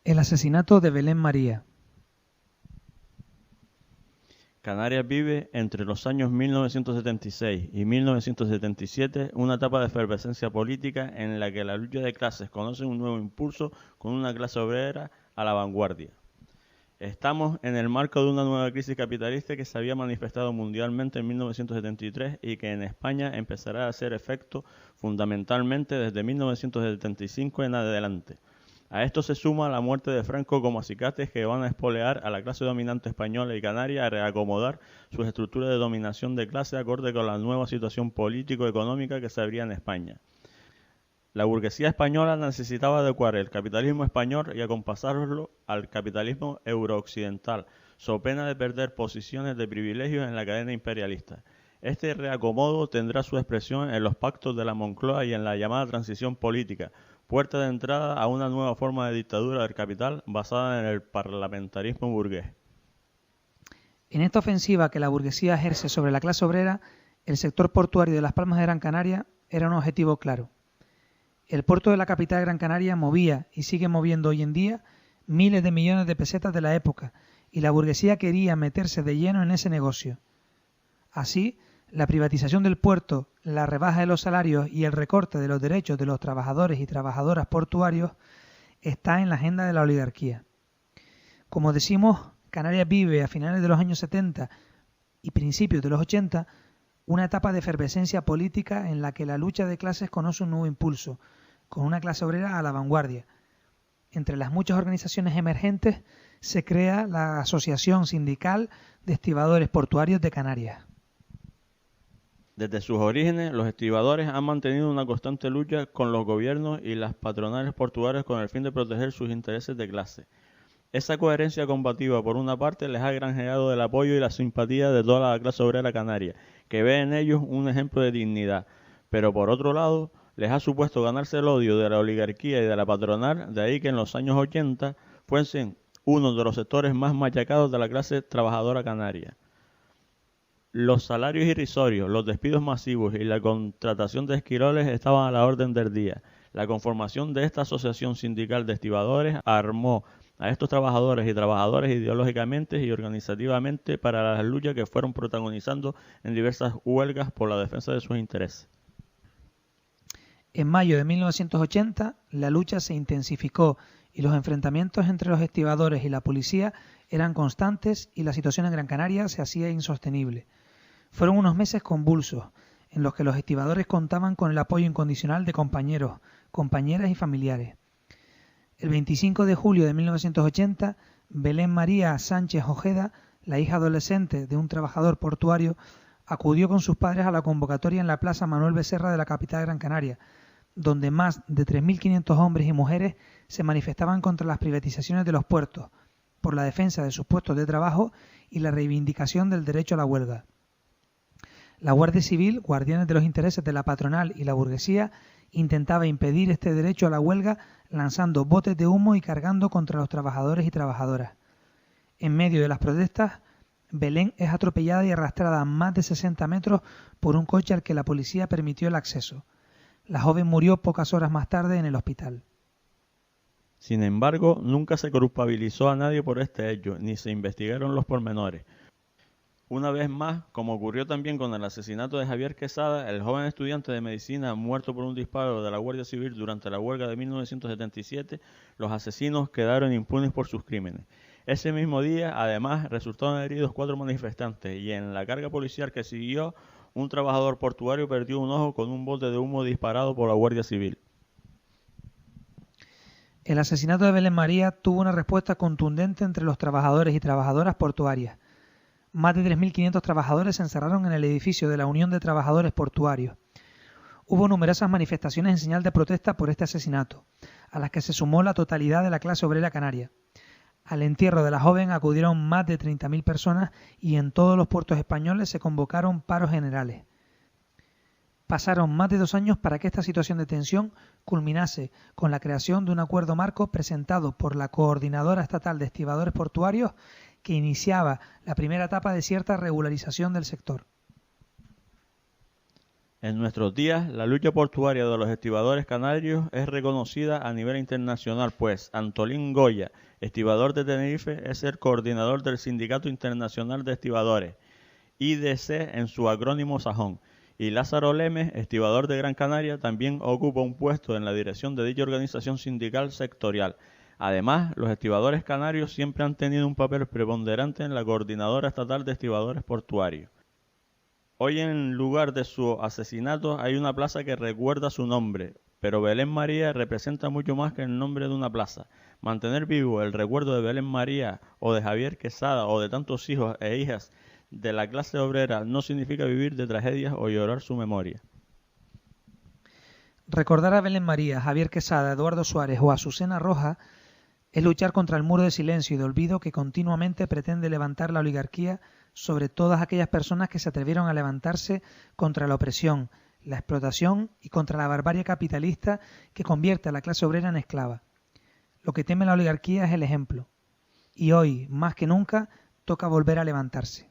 El asesinato de Belén María. Canarias vive entre los años 1976 y 1977 una etapa de efervescencia política en la que la lucha de clases conoce un nuevo impulso con una clase obrera a la vanguardia. Estamos en el marco de una nueva crisis capitalista que se había manifestado mundialmente en 1973 y que en España empezará a hacer efecto fundamentalmente desde 1975 en adelante. A esto se suma la muerte de Franco como acicates que van a espolear a la clase dominante española y canaria a reacomodar sus estructuras de dominación de clase acorde con la nueva situación político-económica que se abría en España. La burguesía española necesitaba adecuar el capitalismo español y acompasarlo al capitalismo eurooccidental, so pena de perder posiciones de privilegios en la cadena imperialista. Este reacomodo tendrá su expresión en los pactos de la Moncloa y en la llamada transición política, puerta de entrada a una nueva forma de dictadura del capital basada en el parlamentarismo burgués. En esta ofensiva que la burguesía ejerce sobre la clase obrera, el sector portuario de Las Palmas de Gran Canaria era un objetivo claro. El puerto de la capital de Gran Canaria movía y sigue moviendo hoy en día miles de millones de pesetas de la época y la burguesía quería meterse de lleno en ese negocio. Así, la privatización del puerto, la rebaja de los salarios y el recorte de los derechos de los trabajadores y trabajadoras portuarios está en la agenda de la oligarquía. Como decimos, Canarias vive a finales de los años 70 y principios de los 80 una etapa de efervescencia política en la que la lucha de clases conoce un nuevo impulso, con una clase obrera a la vanguardia. Entre las muchas organizaciones emergentes se crea la Asociación Sindical de Estibadores Portuarios de Canarias. Desde sus orígenes, los estibadores han mantenido una constante lucha con los gobiernos y las patronales portuarias con el fin de proteger sus intereses de clase. Esa coherencia combativa, por una parte, les ha granjeado el apoyo y la simpatía de toda la clase obrera canaria, que ve en ellos un ejemplo de dignidad, pero por otro lado, les ha supuesto ganarse el odio de la oligarquía y de la patronal, de ahí que en los años 80 fuesen uno de los sectores más machacados de la clase trabajadora canaria. Los salarios irrisorios, los despidos masivos y la contratación de esquiroles estaban a la orden del día. La conformación de esta asociación sindical de estibadores armó a estos trabajadores y trabajadoras ideológicamente y organizativamente para las luchas que fueron protagonizando en diversas huelgas por la defensa de sus intereses. En mayo de 1980, la lucha se intensificó y los enfrentamientos entre los estibadores y la policía eran constantes y la situación en Gran Canaria se hacía insostenible. Fueron unos meses convulsos, en los que los estibadores contaban con el apoyo incondicional de compañeros, compañeras y familiares. El 25 de julio de 1980, Belén María Sánchez Ojeda, la hija adolescente de un trabajador portuario, acudió con sus padres a la convocatoria en la Plaza Manuel Becerra de la capital de Gran Canaria, donde más de 3.500 hombres y mujeres se manifestaban contra las privatizaciones de los puertos, por la defensa de sus puestos de trabajo y la reivindicación del derecho a la huelga. La Guardia Civil, guardianes de los intereses de la patronal y la burguesía, intentaba impedir este derecho a la huelga lanzando botes de humo y cargando contra los trabajadores y trabajadoras. En medio de las protestas, Belén es atropellada y arrastrada a más de 60 metros por un coche al que la policía permitió el acceso. La joven murió pocas horas más tarde en el hospital. Sin embargo, nunca se culpabilizó a nadie por este hecho, ni se investigaron los pormenores. Una vez más, como ocurrió también con el asesinato de Javier Quesada, el joven estudiante de medicina muerto por un disparo de la Guardia Civil durante la huelga de 1977, los asesinos quedaron impunes por sus crímenes. Ese mismo día, además, resultaron heridos 4 manifestantes y en la carga policial que siguió, un trabajador portuario perdió un ojo con un bote de humo disparado por la Guardia Civil. El asesinato de Belén María tuvo una respuesta contundente entre los trabajadores y trabajadoras portuarias. Más de 3.500 trabajadores se encerraron en el edificio de la Unión de Trabajadores Portuarios. Hubo numerosas manifestaciones en señal de protesta por este asesinato, a las que se sumó la totalidad de la clase obrera canaria. Al entierro de la joven acudieron más de 30.000 personas y en todos los puertos españoles se convocaron paros generales. Pasaron más de 2 años para que esta situación de tensión culminase con la creación de un acuerdo marco presentado por la Coordinadora Estatal de Estibadores Portuarios que iniciaba la primera etapa de cierta regularización del sector. En nuestros días, la lucha portuaria de los estibadores canarios es reconocida a nivel internacional, pues Antolín Goya, estibador de Tenerife, es el coordinador del Sindicato Internacional de Estibadores, IDC en su acrónimo sajón, y Lázaro Lemes, estibador de Gran Canaria, también ocupa un puesto en la dirección de dicha organización sindical sectorial. Además, los estibadores canarios siempre han tenido un papel preponderante en la Coordinadora Estatal de Estibadores Portuarios. Hoy, en lugar de su asesinato, hay una plaza que recuerda su nombre, pero Belén María representa mucho más que el nombre de una plaza. Mantener vivo el recuerdo de Belén María o de Javier Quesada o de tantos hijos e hijas de la clase obrera no significa vivir de tragedias o llorar su memoria. Recordar a Belén María, Javier Quesada, Eduardo Suárez o Azucena Roja es luchar contra el muro de silencio y de olvido que continuamente pretende levantar la oligarquía sobre todas aquellas personas que se atrevieron a levantarse contra la opresión, la explotación y contra la barbarie capitalista que convierte a la clase obrera en esclava. Lo que teme la oligarquía es el ejemplo. Y hoy, más que nunca, toca volver a levantarse.